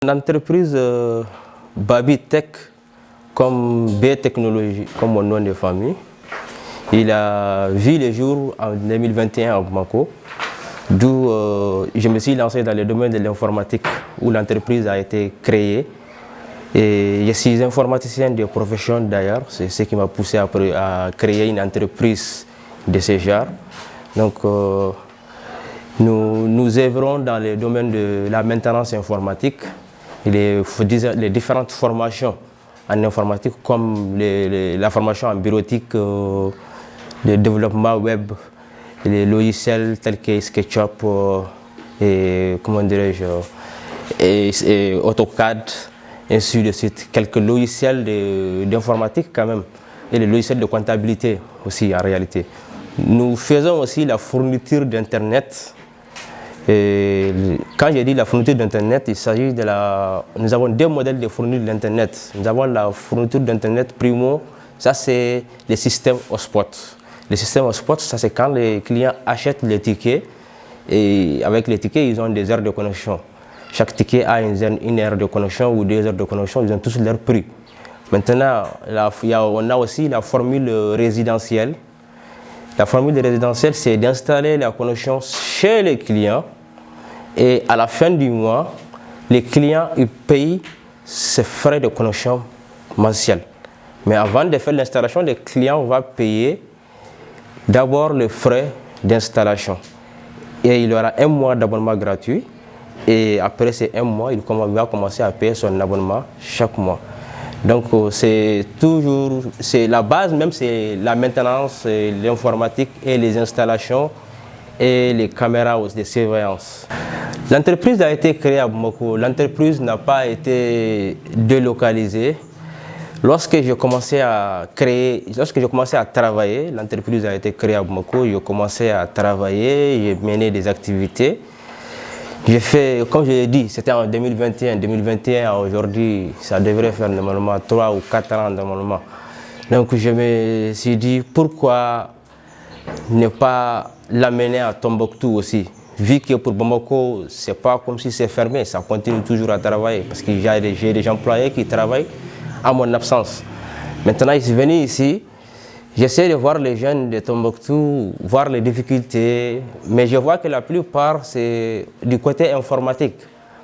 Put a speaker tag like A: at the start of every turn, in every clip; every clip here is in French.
A: L'entreprise Baby Tech, comme B Technologie, comme mon nom de famille, il a vu le jour en 2021 à Bamako, d'où je me suis lancé dans le domaine de l'informatique, où l'entreprise a été créée. Et je suis informaticien de profession d'ailleurs, c'est ce qui m'a poussé à créer une entreprise de ce genre. Donc, nous œuvrons dans le domaine de la maintenance informatique, les différentes formations en informatique comme la formation en bureautique, le développement web, les logiciels tels que SketchUp et comment dirais-je, et AutoCAD, ainsi de suite. Quelques logiciels d'informatique quand même, et les logiciels de comptabilité aussi en réalité. Nous faisons aussi la fourniture d'Internet. Quand je dis la fourniture d'Internet, il s'agit de Nous avons deux modèles de fourniture d'Internet. Nous avons la fourniture d'Internet primo, ça c'est le système hotspot. Le système hotspot, ça c'est quand les clients achètent les tickets et avec les tickets, ils ont des heures de connexion. Chaque ticket a une heure de connexion ou 2 heures de connexion, ils ont tous leur prix. Maintenant, on a aussi la formule résidentielle. La formule résidentielle, c'est d'installer la connexion chez les clients et à la fin du mois, les clients ils payent ces frais de connexion mensuels. Mais avant de faire l'installation, le client va payer d'abord les frais d'installation. Et il aura un mois d'abonnement gratuit. Et après ces un mois, il va commencer à payer son abonnement chaque mois. Donc c'est la base même, c'est la maintenance, l'informatique et les installations et les caméras de surveillance. L'entreprise a été créée à Bamako. L'entreprise n'a pas été délocalisée. Lorsque j'ai commencé à travailler, l'entreprise a été créée à Bamako. J'ai commencé à travailler, j'ai mené des activités. J'ai fait, comme je l'ai dit, c'était en 2021. 2021 aujourd'hui, ça devrait faire normalement 3 ou 4 ans normalement. Donc je me suis dit, pourquoi ne pas l'amener à Tombouctou aussi? Vu que pour Bamako, c'est pas comme si c'est fermé, ça continue toujours à travailler. Parce que j'ai des employés qui travaillent à mon absence. Maintenant, je suis venu ici. J'essaie de voir les jeunes de Tombouctou, voir les difficultés, mais je vois que la plupart, c'est du côté informatique.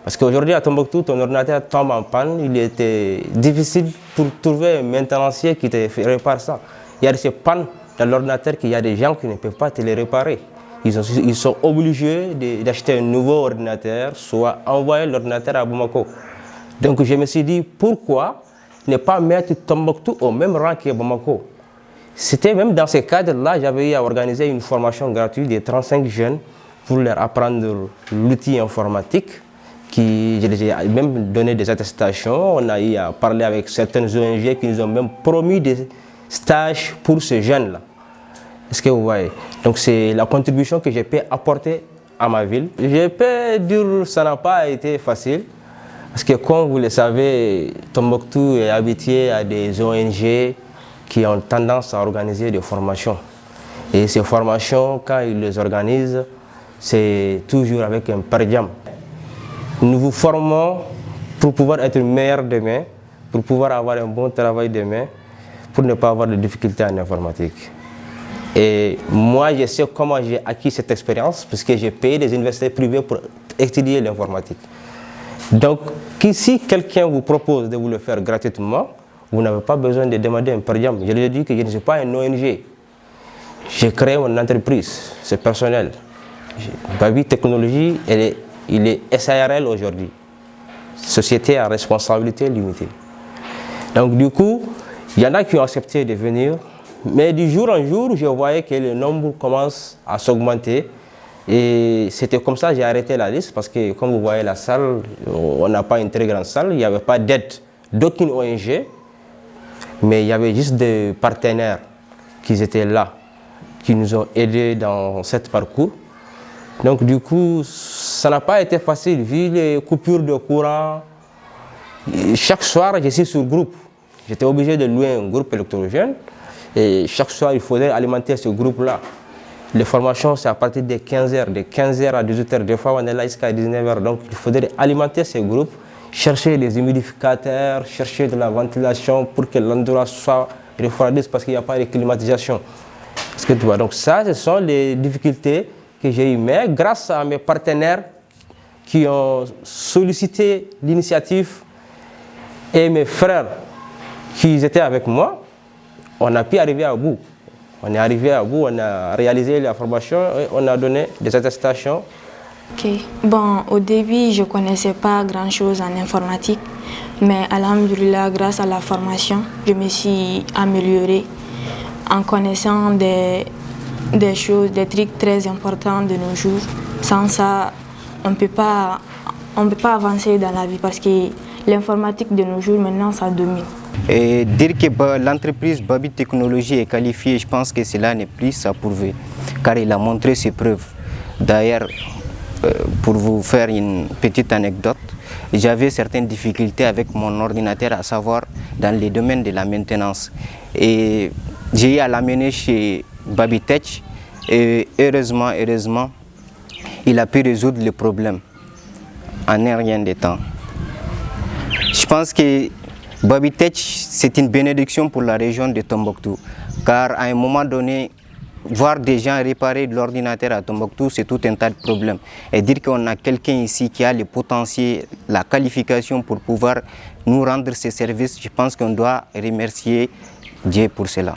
A: Parce qu'aujourd'hui, à Tombouctou, ton ordinateur tombe en panne, il était difficile pour trouver un maintenancier qui te répare ça. Il y a ces pannes dans l'ordinateur qu'il y a des gens qui ne peuvent pas te les réparer. Ils sont obligés d'acheter un nouveau ordinateur, soit envoyer l'ordinateur à Bamako. Donc je me suis dit, pourquoi ne pas mettre Tombouctou au même rang que Bamako? C'était même dans ce cadre-là, j'avais eu à organiser une formation gratuite de 35 jeunes pour leur apprendre l'outil informatique. Je les ai même donné des attestations. On a eu à parler avec certaines ONG qui nous ont même promis des stages pour ces jeunes-là. Est-ce que vous voyez? Donc c'est la contribution que j'ai pu apporter à ma ville. Je peux dire que ça n'a pas été facile. Parce que comme vous le savez, Tombouctou est habitué à des ONG qui ont tendance à organiser des formations. Et ces formations, quand ils les organisent, c'est toujours avec un per diem. Nous vous formons pour pouvoir être meilleurs demain, pour pouvoir avoir un bon travail demain, pour ne pas avoir de difficultés en informatique. Et moi, je sais comment j'ai acquis cette expérience, parce que j'ai payé des universités privées pour étudier l'informatique. Donc, si quelqu'un vous propose de vous le faire gratuitement, vous n'avez pas besoin de demander un per diem. Je lui ai dit que je ne suis pas un ONG. J'ai créé mon entreprise, c'est personnel. Baby Technologie, il est SARL aujourd'hui. Société à responsabilité limitée. Donc du coup, il y en a qui ont accepté de venir. Mais du jour en jour, je voyais que le nombre commence à s'augmenter. Et c'était comme ça que j'ai arrêté la liste. Parce que comme vous voyez la salle, on n'a pas une très grande salle. Il n'y avait pas d'aide d'aucune ONG. Mais il y avait juste des partenaires qui étaient là, qui nous ont aidés dans ce parcours. Donc du coup, ça n'a pas été facile, vu les coupures de courant. Chaque soir, je suis sur groupe. J'étais obligé de louer un groupe électrogène. Et chaque soir, il faudrait alimenter ce groupe-là. Les formations, c'est à partir de 15h, de 15h à 18h. Des fois, on est là jusqu'à 19h. Donc il faudrait alimenter ces groupes. chercher des humidificateurs, chercher de la ventilation pour que l'endroit soit refroidi parce qu'il n'y a pas de climatisation. Est-ce que tu vois? Donc ça, ce sont les difficultés que j'ai eues. Mais grâce à mes partenaires qui ont sollicité l'initiative et mes frères qui étaient avec moi, on a pu arriver à bout. On est arrivé à bout, on a réalisé la formation et on a donné des attestations.
B: Ok. Bon, au début, je ne connaissais pas grand-chose en informatique, mais alhamdoulilah, grâce à la formation, je me suis améliorée en connaissant des choses, des trucs très importants de nos jours. Sans ça, on ne peut pas avancer dans la vie parce que l'informatique de nos jours, maintenant, ça domine.
C: Et dire que l'entreprise Baby Technologies est qualifiée, je pense que cela n'est plus à prouver, car il a montré ses preuves. D'ailleurs, pour vous faire une petite anecdote, j'avais certaines difficultés avec mon ordinateur, à savoir dans les domaines de la maintenance. Et j'ai eu à l'amener chez Baby Tech et heureusement, il a pu résoudre le problème en un rien de temps. Je pense que Baby Tech, c'est une bénédiction pour la région de Tombouctou, car à un moment donné, voir des gens réparer de l'ordinateur à Tombouctou, c'est tout un tas de problèmes. Et dire qu'on a quelqu'un ici qui a le potentiel, la qualification pour pouvoir nous rendre ces services, je pense qu'on doit remercier Dieu pour cela.